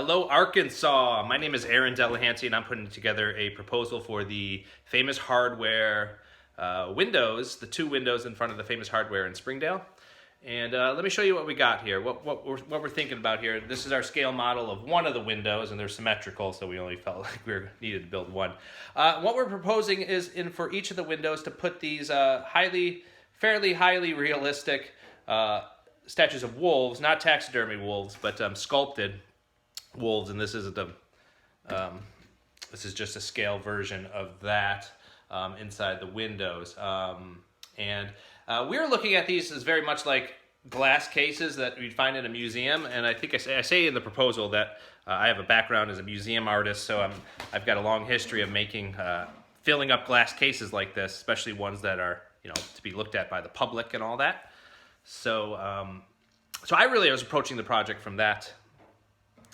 Hello, Arkansas. My name is Aaron Delahanty, and I'm putting together a proposal for the Famous Hardware windows, the two windows in front of the Famous Hardware in Springdale. And let me show you what we got here, what we're thinking about here. This is our scale model of one of the windows, and they're symmetrical, so we only felt like we needed to build one. What we're proposing is for each of the windows to put these fairly highly realistic statues of wolves, not taxidermy wolves, but sculpted wolves, and this isn't this is just a scale version of that inside the windows. We're looking at these as very much like glass cases that you'd find in a museum, and I think I say in the proposal that I have a background as a museum artist, so I've got a long history of making filling up glass cases like this, especially ones that are to be looked at by the public and all that. So I really was approaching the project from that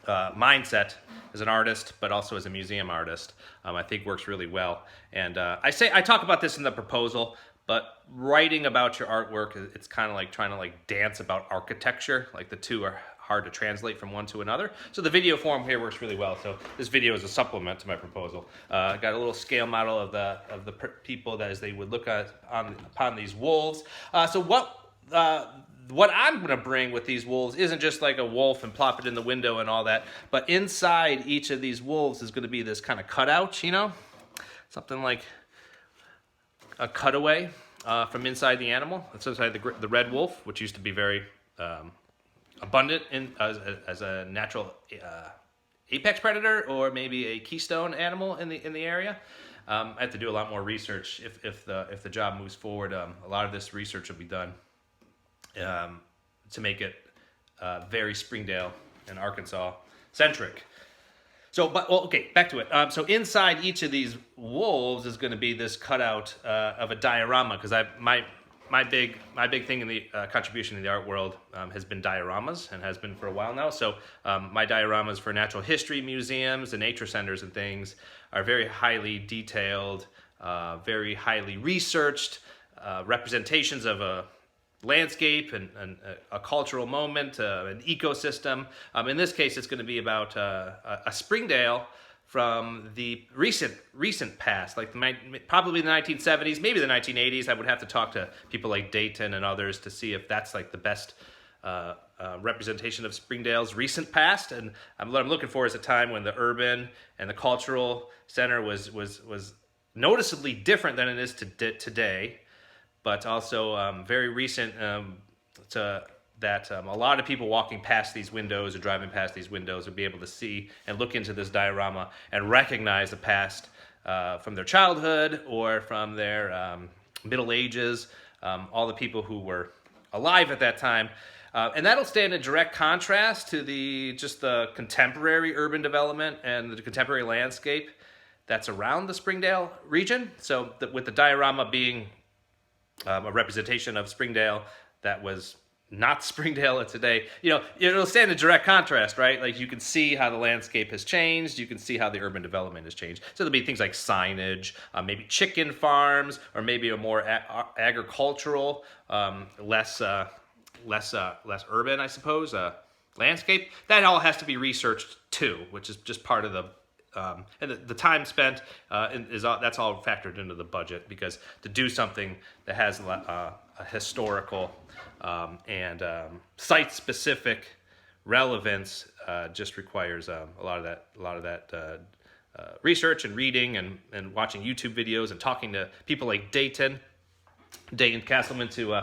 mindset as an artist, but also as a museum artist. I think works really well. And I talk about this in the proposal, but writing about your artwork, it's kind of like trying to dance about architecture. Like the two are hard to translate from one to another. So the video form here works really well. So this video is a supplement to my proposal. I got a little scale model of the people that as they would look upon these wolves. So what I'm going to bring with these wolves isn't just like a wolf and plop it in the window and all that, but inside each of these wolves is going to be this kind of cutout, something like a cutaway from inside the animal. It's inside the red wolf, which used to be very abundant as a natural apex predator or maybe a keystone animal in the area. I have to do a lot more research if the job moves forward. A lot of this research will be done to make it very Springdale and Arkansas centric. So, okay, back to it. So inside each of these wolves is going to be this cutout of a diorama, because my big thing in the contribution in the art world has been dioramas, and has been for a while now. So my dioramas for natural history museums and nature centers and things are very highly detailed, very highly researched representations of a landscape and a cultural moment, an ecosystem. In this case, it's going to be about a Springdale from the recent past, like probably the 1970s, maybe the 1980s. I would have to talk to people like Dayton and others to see if that's like the best representation of Springdale's recent past. And what I'm looking for is a time when the urban and the cultural center was noticeably different than it is today, but also very recent to that a lot of people walking past these windows or driving past these windows would be able to see and look into this diorama and recognize the past from their childhood or from their middle ages, all the people who were alive at that time. And that'll stand in direct contrast to the contemporary urban development and the contemporary landscape that's around the Springdale region. So with the diorama being a representation of Springdale that was not Springdale today, it'll stand in direct contrast, right? Like you can see how the landscape has changed. You can see how the urban development has changed. So there'll be things like signage, maybe chicken farms, or maybe a more agricultural, less urban, I suppose, landscape. That all has to be researched too, which is just part of the and the time spent that's all factored into the budget, because to do something that has a historical and site-specific relevance just requires a lot of that research and reading and watching YouTube videos and talking to people like Dayton Castleman to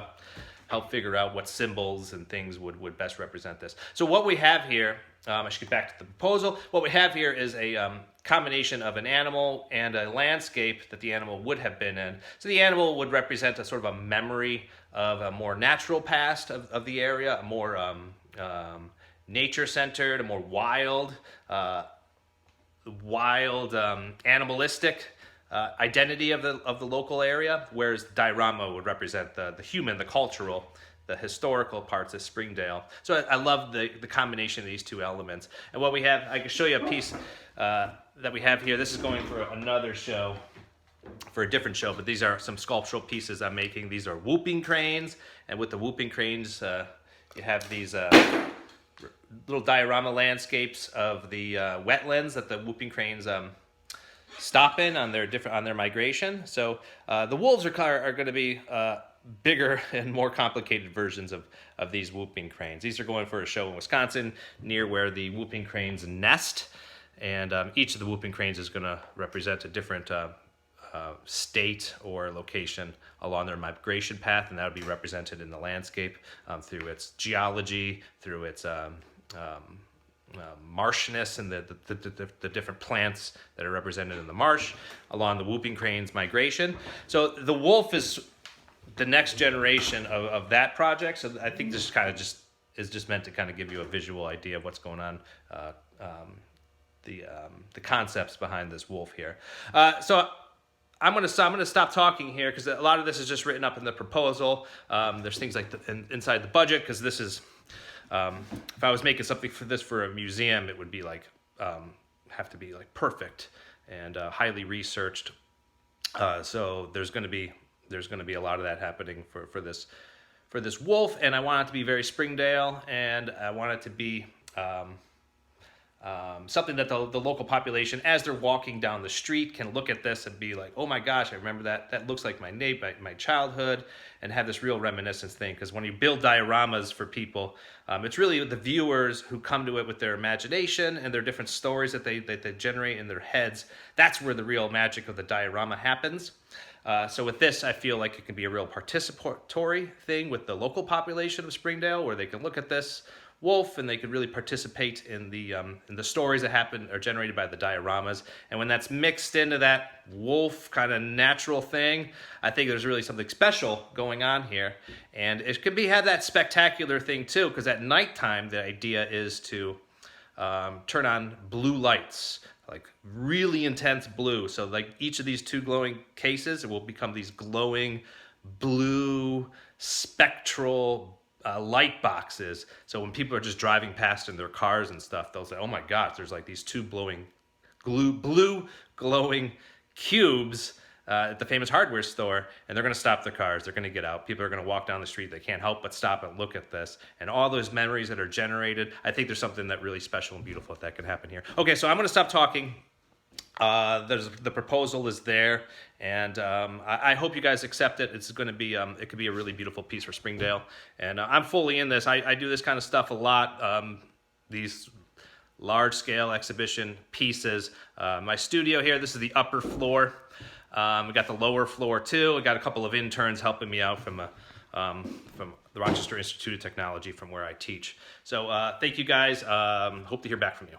help figure out what symbols and things would best represent this. So what we have here, I should get back to the proposal. What we have here is a combination of an animal and a landscape that the animal would have been in. So the animal would represent a sort of a memory of a more natural past of the area, a more nature-centered, a more wild, animalistic identity of the local area, whereas the diorama would represent the human, the cultural, the historical parts of Springdale. So I love the combination of these two elements. And what we have, I can show you a piece that we have here. This is going for another show, for a different show, but these are some sculptural pieces I'm making. These are whooping cranes, and with the whooping cranes, you have these little diorama landscapes of the wetlands that the whooping cranes stop in on their migration. So the wolves are going to be bigger and more complicated versions of these whooping cranes. These are going for a show in Wisconsin near where the whooping cranes nest, and each of the whooping cranes is going to represent a different state or location along their migration path, and that would be represented in the landscape through its geology, through its marshness and the different plants that are represented in the marsh along the whooping crane's migration. So the wolf is the next generation of that project. So I think this is just meant to kind of give you a visual idea of what's going on, the concepts behind this wolf here. So I'm gonna stop talking here because a lot of this is just written up in the proposal. There's things like inside the budget, because this is if I was making something for a museum, it would be like have to be like perfect and highly researched. So there's going to be a lot of that happening for this wolf, and I want it to be very Springdale, and I want it to be something that the local population, as they're walking down the street, can look at this and be like, oh my gosh, I remember that. That looks like my childhood, and have this real reminiscence thing. Because when you build dioramas for people, it's really the viewers who come to it with their imagination and their different stories that they generate in their heads. That's where the real magic of the diorama happens. So with this, I feel like it can be a real participatory thing with the local population of Springdale, where they can look at this wolf and they could really participate in the stories that happen or generated by the dioramas. And when that's mixed into that wolf kind of natural thing, I think there's really something special going on here. And it could have that spectacular thing too, because at nighttime the idea is to turn on blue lights, like really intense blue. So like each of these two glowing cases, it will become these glowing blue spectral light boxes. So when people are just driving past in their cars and stuff, they'll say, oh my gosh, there's like these two blue glowing cubes at the Famous Hardware store, and they're going to stop their cars. They're going to get out. People are going to walk down the street. They can't help but stop and look at this. And all those memories that are generated, I think there's something that really special and beautiful that can happen here. Okay, so I'm going to stop talking. The proposal is there, and I hope you guys accept it. It's going to be, it could be a really beautiful piece for Springdale, and I'm fully in this. I do this kind of stuff a lot. These large-scale exhibition pieces. My studio here. This is the upper floor. We got the lower floor too. We got a couple of interns helping me out from the Rochester Institute of Technology, from where I teach. So thank you guys. Hope to hear back from you.